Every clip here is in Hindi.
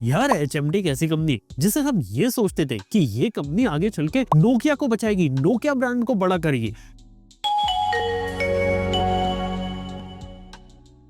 यार HMD एक ऐसी कंपनी जिसे हम ये सोचते थे कि ये कंपनी आगे चल के नोकिया को बचाएगी, नोकिया ब्रांड को बड़ा करेगी।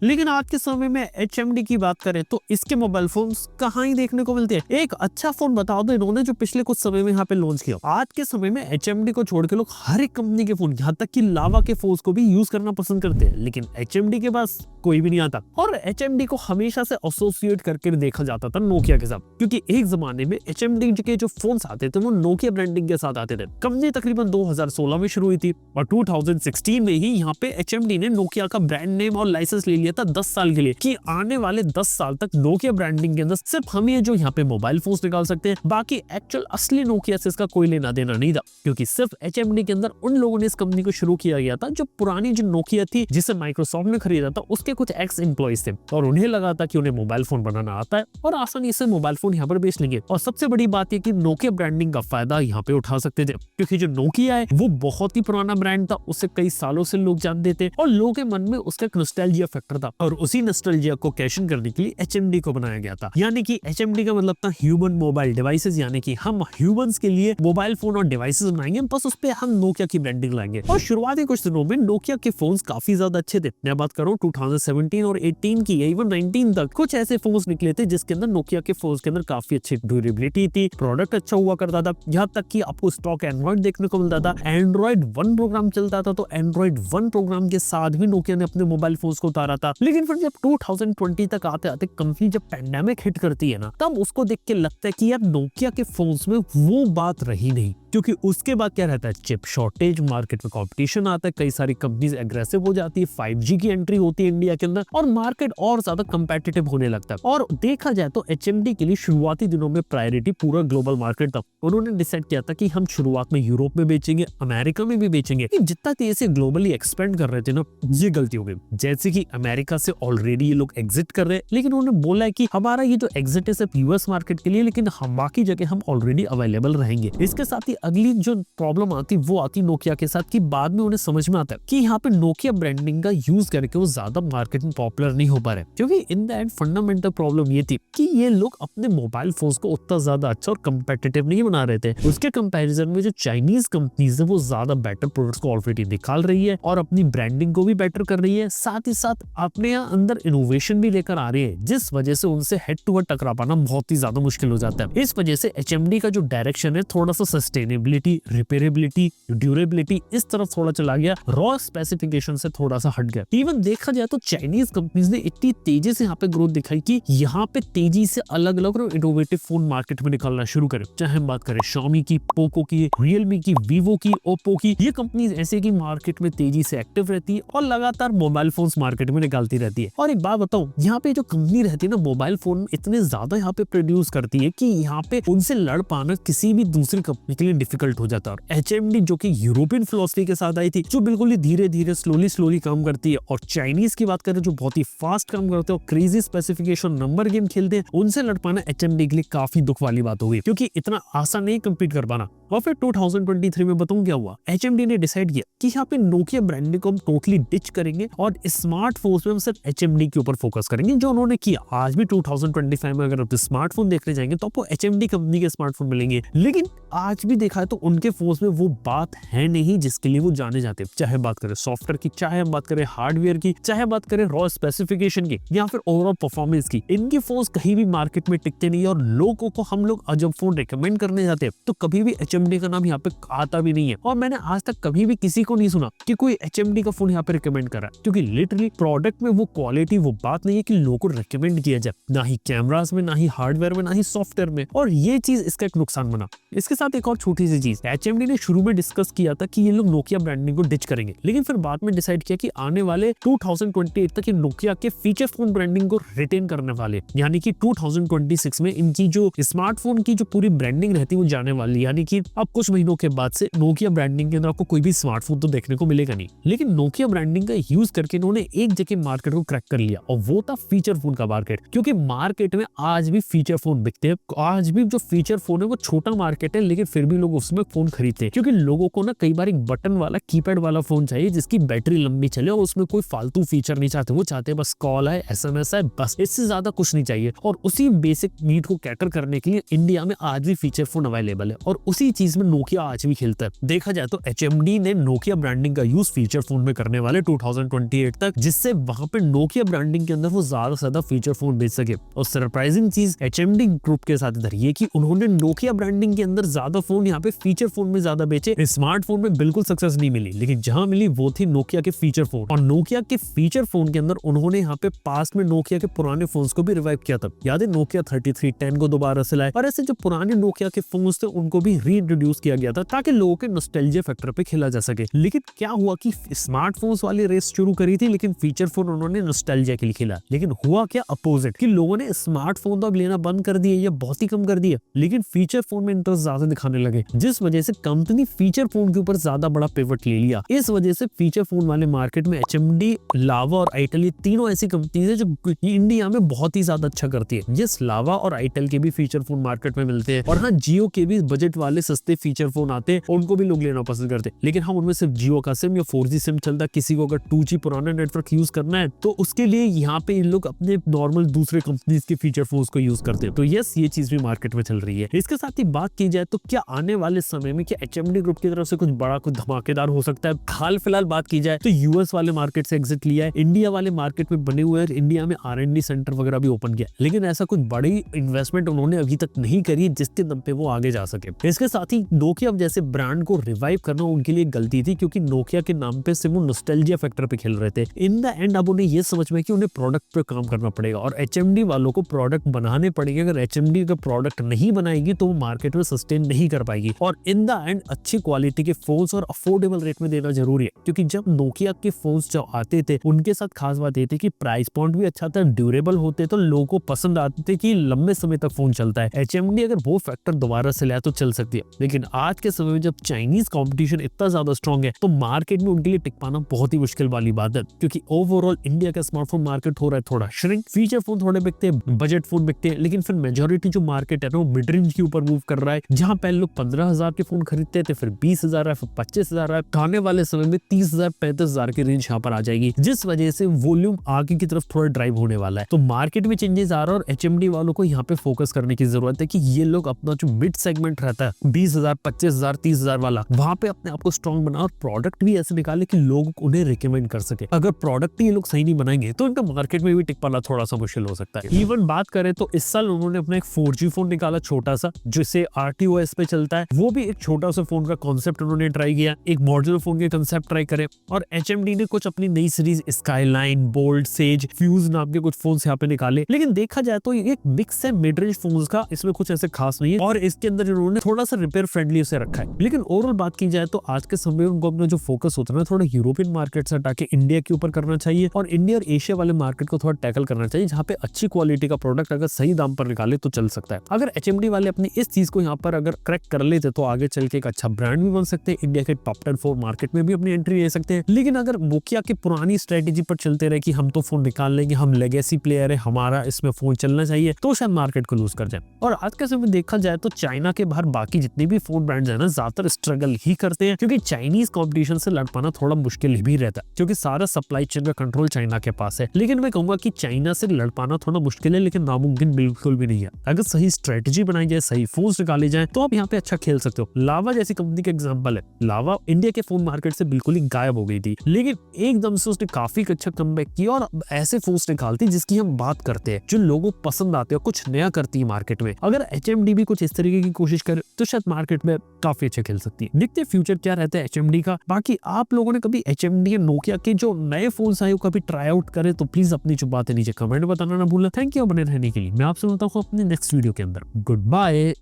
लेकिन आज के समय में HMD की बात करें तो इसके मोबाइल फोन्स कहाँ ही देखने को मिलते हैं। एक अच्छा फोन बताओ तो इन्होंने जो पिछले कुछ समय में यहाँ पे लॉन्च किया। आज के समय में HMD को छोड़ के लोग हर एक कंपनी के फोन, यहाँ तक कि लावा के फोन्स को भी यूज करना पसंद करते हैं, लेकिन HMD के पास कोई भी नहीं आता। और HMD को हमेशा से एसोसिएट करके देखा जाता था नोकिया के साथ, क्योंकि एक जमाने में HMD के जो फोन्स आते थे वो नोकिया ब्रांडिंग के साथ आते थे। कंपनी तकरीबन 2016 में शुरू हुई थी और 2016 में ही यहाँ पे HMD ने नोकिया का ब्रांड नेम और लाइसेंस ले लिया था 10 साल के लिए, कि आने वाले 10 साल तक नोकिया ब्रांडिंग के अंदर सिर्फ हम ये जो यहाँ पे मोबाइल फोन्स निकाल सकते हैं, बाकी एक्चुअल असली नोकिया से इसका कोई लेना देना नहीं था। क्योंकि सिर्फ HMD के अंदर उन लोगों ने इस कंपनी को शुरू किया गया था जो पुरानी जो नोकिया थी जिसे माइक्रोसॉफ्ट ने खरीदा था, उसके कुछ एक्स एम्प्लॉइज थे और उन्हें लगा था कि उन्हें मोबाइल फोन बनाना आता है और आसानी से मोबाइल फोन यहाँ पर बेच लेंगे। और सबसे बड़ी बात यह कि नोकिया ब्रांडिंग का फायदा यहाँ पे उठा सकते थे, क्योंकि जो नोकिया है वो बहुत ही पुराना ब्रांड था, उसे कई सालों से लोग जानते थे और लोगों के मन में उसका एक नॉस्टैल्जिया फैक्टर था। और उसी नॉस्टैल्जिया को कैश इन करने के लिए HMD को बनाया गया था। यानी कि HMD का मतलब था ह्यूमन मोबाइल डिवाइसेस, यानी कि हम ह्यूमंस के लिए मोबाइल फोन और डिवाइसेस बनाएंगे, बस उस पे हम नोकिया की ब्रांडिंग लाएंगे। और शुरुआती कुछ दिनों में नोकिया के फोन्स काफी ज्यादा अच्छे थे। मैं बात करूं 2017 और 18 की, इवन 19 तक कुछ ऐसे फोन्स निकले थे जिसके अंदर नोकिया के फोन्स के अंदर काफी अच्छी ड्यूरेबिलिटी थी, प्रोडक्ट अच्छा हुआ करता था, यहाँ तक कि आपको स्टॉक एंड्रॉइड देखने को मिलता था, एंड्रॉइड 1 प्रोग्राम चलता था, तो एंड्रॉइड 1 प्रोग्राम के साथ भी नोकिया ने अपने मोबाइल फोन्स को उतारा था। लेकिन फिर जब 2020 तक आते आते कंपनी जब पैंडेमिक हिट करती है ना, तब उसको देख के लगता है कि यार नोकिया के फोन्स में वो बात रही नहीं, क्योंकि उसके बाद क्या रहता है, चिप शॉर्टेज, मार्केट में कंपटीशन आता है, कई सारी कंपनीज एग्रेसिव हो जाती है, 5G की एंट्री होती है इंडिया के अंदर और मार्केट और ज्यादा कंपेटिटिव होने लगता है। और देखा जाए तो HMD के लिए शुरुआती दिनों में प्रायोरिटी पूरा ग्लोबल मार्केट था। उन्होंने डिसाइड किया था कि हम शुरुआत में यूरोप में बेचेंगे, अमेरिका में भी बेचेंगे। जितना तेजी से ग्लोबली एक्सपेंड कर रहे थे ना, ये गलती हो गई। जैसे कि अमेरिका से ऑलरेडी ये लोग एग्जिट कर रहे हैं, लेकिन उन्होंने बोला है कि हमारा ये जो एग्जिट है सिर्फ US मार्केट के लिए, लेकिन हम बाकी जगह हम ऑलरेडी अवेलेबल रहेंगे। इसके साथ ही अगली जो प्रॉब्लम आती वो आती नोकिया के साथ, कि बाद में उन्हें समझ में आता है कि यहाँ पे नोकिया ब्रांडिंग का यूज करके वो ज्यादा मार्केट में पॉपुलर नहीं हो पा रहे, क्योंकि in the end fundamental problem ये थी कि ये लोग अपने मोबाइल फोन्स को उतना ज्यादा अच्छा और कंपेटिटिव नहीं बना रहे थे। उसके कंपैरिजन में जो चाइनीज कंपनीज है वो ज्यादा बेटर प्रोडक्ट्स को ऑलरेडी निकाल रही है और अपनी ब्रांडिंग को भी बेटर कर रही है, साथ ही साथ अपने अंदर इनोवेशन भी लेकर आ रही है, जिस वजह से उनसे हेड टू हेड टकरा पाना बहुत ही ज्यादा मुश्किल हो जाता है। इस वजह से HMD का जो डायरेक्शन है थोड़ा सा सस्टेनेबिलिटी, रिपेरेबिलिटी, ड्यूरेबिलिटी इस तरफ थोड़ा चला गया, रॉ स्पेसिफिकेशन से थोड़ा सा हट गया। इवन देखा जाए तो चाइनीज कंपनीज ने इतनी तेजी से यहाँ पे ग्रोथ दिखाई कि यहाँ पे तेजी से अलग अलग और इनोवेटिव फोन मार्केट में निकलना शुरू करे। चाहे हम बात करें Xiaomi की, पोको की, रियलमी की, वीवो की, ओप्पो की, ये कंपनीज ऐसे की मार्केट में तेजी से एक्टिव रहती है और लगातार मोबाइल फोन्स मार्केट में निकालती रहती है। और एक बात बताऊं, यहाँ पे जो कंपनी रहती है ना, मोबाइल फोन इतने ज्यादा यहाँ पे प्रोड्यूस करती है कि यहाँ पे उनसे लड़ पाना किसी भी दूसरी कंपनी के लिए डिफिकल्ट हो जाता है। और HMD जो कि यूरोपियन फिलॉसफी के साथ आई थी, जो बिल्कुल ही धीरे धीरे स्लोली काम करती है, और चाइनीज की बात करें जो बहुत ही फास्ट काम करते हैं और क्रेजी स्पेसिफिकेशन नंबर गेम खेलते हैं, उनसे लड़ पाना HMD के लिए काफी दुख वाली बात हो गई, क्योंकि इतना आसान नहीं कम्पीट कर पाना। और फिर 2023 में बताऊं क्या हुआ, HMD ने डिसाइड किया कि यहाँ पे नोकिया ब्रांडिंग को हम टोटली डिच करेंगे और स्मार्टफोन्स में हम सिर्फ HMD के ऊपर फोकस करेंगे, जो उन्होंने किया। आज भी 2025 में अगर आप स्मार्टफोन देखने जाएंगे तो आपको HMD कंपनी के स्मार्टफोन मिलेंगे, लेकिन आज भी देखा है तो उनके फोन्स में वो बात है नहीं जिसके लिए वो जाने जाते हैं। चाहे बात करें सॉफ्टवेयर की, चाहे हम बात करें हार्डवेयर की, चाहे बात करें रॉ स्पेसिफिकेशन की, या फिर ओवरऑल परफॉर्मेंस की, इनके फोन्स कहीं भी मार्केट में टिकते नहीं। और लोगों को हम लोग जब फोन रिकमेंड करने जाते हैं तो कभी भी HMD का नाम यहाँ पे आता भी नहीं है, और मैंने आज तक कभी भी किसी को नहीं सुना कि कोई HMD का फोन यहाँ पे रिकमेंड कर रहा है, क्योंकि लिटरली प्रोडक्ट में वो क्वालिटी, वो बात नहीं है कि लोगों को रिकमेंड किया जाए, ना ही कैमरास में, ना ही हार्डवेयर में, ना ही सॉफ्टवेयर में, और ये चीज इसका एक नुकसान बना। इसके साथ एक और छोटी सी चीज, HMD ने शुरू में डिस्कस किया था कि ये लोग नोकिया ब्रांडिंग को डिच करेंगे, लेकिन फिर बाद में डिसाइड किया कि आने वाले 2028 तक ये नोकिया के फीचर फोन ब्रांडिंग को रिटेन करने वाले, यानी कि 2026 में इनकी जो स्मार्टफोन की जो पूरी ब्रांडिंग रहती है वो जाने वाली, यानी कि अब कुछ महीनों के बाद से नोकिया ब्रांडिंग के अंदर आपको कोई भी स्मार्टफोन तो देखने को मिलेगा नहीं, लेकिन नोकिया ब्रांडिंग का यूज करके इन्होंने एक जगह मार्केट को क्रैक कर लिया और वो था फीचर फोन का मार्केट। क्योंकि मार्केट में आज भी फीचर फोन बिकते हैं, आज भी जो फीचर फोन है वो छोटा मार्केट है, लेकिन फिर भी लोग उसमें फोन खरीदते हैं क्योंकि लोगों को ना कई बार एक बटन वाला कीपैड वाला फोन चाहिए जिसकी बैटरी लंबी चले और उसमें कोई फालतू फीचर नहीं चाहते। वो चाहते हैं बस कॉल है, SMS है, बस इससे ज्यादा कुछ नहीं चाहिए। और उसी बेसिक नीड को कैटर करने के लिए इंडिया में आज भी फीचर फोन अवेलेबल है और उसी चीज में नोकिया आज भी खेलता है। देखा जाए तो HMD ने नोकिया ब्रांडिंग का यूज फीचर फोन में करने वाले 2028 तक, जिससे वहां पे नोकिया ब्रांडिंग के अंदर वो ज्यादा से ज्यादा फीचर फोन बेच सके। और सरप्राइजिंग चीज HMD ग्रुप के साथ इधर ये कि उन्होंने नोकिया ब्रांडिंग के अंदर ज्यादा फोन यहाँ पे फीचर फोन में ज्यादा बेचे, स्मार्टफोन में बिल्कुल सक्सेस नहीं मिली, लेकिन जहां मिली वो थी नोकिया के फीचर फोन। और नोकिया के फीचर फोन के अंदर उन्होंने यहाँ पे पास में नोकिया के पुराने फोन्स को भी रिवाइव किया था। याद है नोकिया 3310 को दोबारा से लाए और ऐसे जो पुराने नोकिया के फोन्स थे उनको भी रीइंट्रोड्यूस किया गया था ताकि लोगों के नॉस्टैल्जिया फैक्टर पे खेला जा सके। लेकिन क्या हुआ कि स्मार्टफोन्स वाली रेस शुरू करी थी, लेकिन फीचर फोन उन्होंने नॉस्टैल्जिया के लिए खेला। लेकिन हुआ क्या अपोजिट कि लोगों ने स्मार्टफोन तो अब लेना बंद कर दिए या बहुत ही कम कर दिया, लेकिन फीचर फोन में इंटरेस्ट ज्यादा दिखाने लगे, जिस वजह से कंपनी फीचर फोन के ऊपर ज्यादा बड़ा पिवट ले लिया। इस वजह से फीचर फोन वाले मार्केट में HMD, लावा और आईटेल ये तीनों ऐसी कंपनीज है जो इंडिया में बहुत ही ज्यादा अच्छा करती है। यस, लावा और आईटेल के भी फीचर फोन मार्केट में मिलते हैं और हाँ जियो के भी बजट वाले सस्ते फीचर फोन आते हैं, उनको भी लोग लेना पसंद करते हैं। लेकिन हम उनमें सिर्फ जियो का सिम या 4G सिम चलता है। किसी को अगर 2G पुराना नेटवर्क यूज करना है तो उसके लिए यहाँ पे इन लोग अपने नॉर्मल दूसरे कंपनीज के फीचर फोन्स को यूज करते हैं। तो यस, ये चीज भी मार्केट में चल रही है। इसके साथ ही बात की जाए तो क्या आने वाले समय में क्या HMD ग्रुप की तरफ से कुछ बड़ा कुछ धमाकेदार हो सकता है? हाल फिलहाल बात की जाए तो यूएस वाले मार्केट से एग्जिट लिया है, इंडिया वाले मार्केट में बने हुए हैं, इंडिया में R&D सेंटर वगैरह भी ओपन किया, लेकिन ऐसा कुछ बड़ी इन्वेस्टमेंट उन्होंने अभी तक नहीं करी जिसके दम पे वो आगे जा सके। इसके साथ ही नोकिया जैसे ब्रांड को रिवाइव करना उनके लिए गलती थी क्योंकि नोकिया के नाम पे सिर्फ वो नॉस्टैल्जिया फैक्टर पे खेल रहे थे। इन द एंड अब उन्हें ये समझ में कि उन्हें प्रोडक्ट पे काम करना पड़ेगा और HMD वालों को प्रोडक्ट बनाने पड़ेंगे। अगर HMD का प्रोडक्ट नहीं बनाएगी तो वो मार्केट में सस्टेन नहीं कर पाएगी और इन द एंड अच्छी क्वालिटी के फोन्स और अफोर्डेबल रेट में देना जरूरी है। क्योंकि जब नोकिया के फोन्स जो आते थे उनके साथ खास बात ये थी कि प्राइस पॉइंट भी अच्छा था, ड्यूरेबल होते तो लोगों को पसंद आते थे कि लंबे समय तक फोन चलता है। HMD अगर वो फैक्टर दोबारा से लाए तो चल सकती है, लेकिन आज के समय में जब चाइनीज कंपटीशन इतना ज्यादा स्ट्रॉन्ग है तो मार्केट में उनके लिए टिक पाना बहुत ही मुश्किल वाली बात है। क्योंकि ओवरऑल इंडिया का स्मार्टफोन मार्केट हो रहा है थोड़ा श्रिंक, फीचर फोन थोड़े बिकते हैं, बजट फोन बिकते हैं, लेकिन फिर मेजोरिटी जो मार्केट है ना वो मिड रेंज के ऊपर मूव कर रहा है। जहां पहले लोग 15,000 के फोन खरीदते थे, फिर 20,000 है, फिर 25,000 है, आने वाले समय में 30,000 35,000 की रेंज यहाँ पर आ जाएगी, जिस वजह से वॉल्यूम आगे की तरफ थोड़ा ड्राइव होने वाला है। तो मार्केट में चेंजेस आ रहा है और HMD वालों को यहाँ पे फोकस करने की जरूरत है कि ये लोग अपना जो मिड सेगमेंट रहता है 20,000 25,000 30,000 वाला, वहां पे अपने आप को स्ट्रॉन्ग बना और प्रोडक्ट भी ऐसे निकाले कि लोग उन्हें रिकमेंड कर सके। अगर प्रोडक्ट ही ये लोग सही नहीं बनाएंगे तो इनका मार्केट में भी टिक पाना थोड़ा सा मुश्किल हो सकता है। इवन बात करें तो इस साल उन्होंने अपना एक 4G फोन निकाला छोटा सा, जिसे RTOS पे चलता है। वो भी एक छोटा सा फोन का कॉन्सेप्ट उन्होंने ट्राई किया, एक मॉड्यूलर फोन के कंसेप्ट ट्राई करे। और HMD ने कुछ अपनी नई series Skyline, Bold, Sage, Fuse नाम के कुछ फोन यहाँ पे निकाले, लेकिन देखा जाए तो एक मिक्स है मिड रेंज फोन का, इसमें कुछ ऐसे खास नहीं है और इसके अंदर इन्होंने थोड़ा सा रिपेयर फ्रेंडली उसे रखा है। लेकिन ओवरऑल बात की जाए तो आज के समय में उनको अपना जो फोकस होता है ना थोड़ा यूरोपियन मार्केट से हटा के इंडिया के ऊपर करना चाहिए और इंडिया और एशिया वाले मार्केट को थोड़ा टैकल करना चाहिए, जहाँ पे अच्छी क्वालिटी का प्रोडक्ट अगर सही दाम पर निकाले तो चल सकता है। अगर HMD वाले अपनी इस चीज को यहाँ पर अगर क्रैक कर लेते तो आगे चल के एक अच्छा ब्रांड भी बन सकते हैं, इंडिया के टॉप 10 फोन मार्केट में भी अपनी एंट्री ले सकते हैं। लेकिन अगर नोकिया की पुरानी स्ट्रेटेजी पर चलते रहे कि हम तो फोन निकाल लेंगे, हम लेगेसी प्लेयर है, हमारा इसमें फोन चलना चाहिए, तो शायद मार्केट को लूज कर जाए। और आज के समय देखा जाए तो चाइना के बाहर बाकी जितने भी फोन ब्रांड्स है ना ज्यादातर स्ट्रगल ही करते हैं, क्योंकि चाइनीज कंपटीशन से लड़ पाना थोड़ा मुश्किल भी रहता है, क्योंकि सारा सप्लाई चेन का कंट्रोल चाइना के पास है। लेकिन मैं कहूंगा कि चाइना से लड़ पाना थोड़ा मुश्किल है, लेकिन नामुमकिन बिल्कुल भी नहीं है। अगर सही स्ट्रेटेजी बनाई जाए, सही फोन निकाले जाए तो आप यहाँ पे अच्छा खेल सकते हो। लावा जैसी कंपनी का एग्जांपल है, लावा इंडिया के फोन मार्केट से बिल्कुल ही गायब हो गई थी, लेकिन एकदम से उसने काफी अच्छा कमबैक किया और ऐसे फोन निकालती जिसकी हम बात करते हैं, जो लोगों को पसंद आते हैं, कुछ नया करती है मार्केट में। अगर HMD भी कुछ इस तरीके की कोशिश करे तो शायद मार्केट में काफी अच्छा खेल सकती है। देखते हैं फ्यूचर क्या रहता है HMD का। बाकी आप लोगों ने कभी HMD या नोकिया के जो नए फोन आए कभी ट्राई आउट करे तो प्लीज अपनी जो बातें नीचे कमेंट बताना ना भूलना। थैंक यू बने रहने के लिए। मैं आपसे मिलता हूँ अपने नेक्स्ट वीडियो के अंदर। Good bye.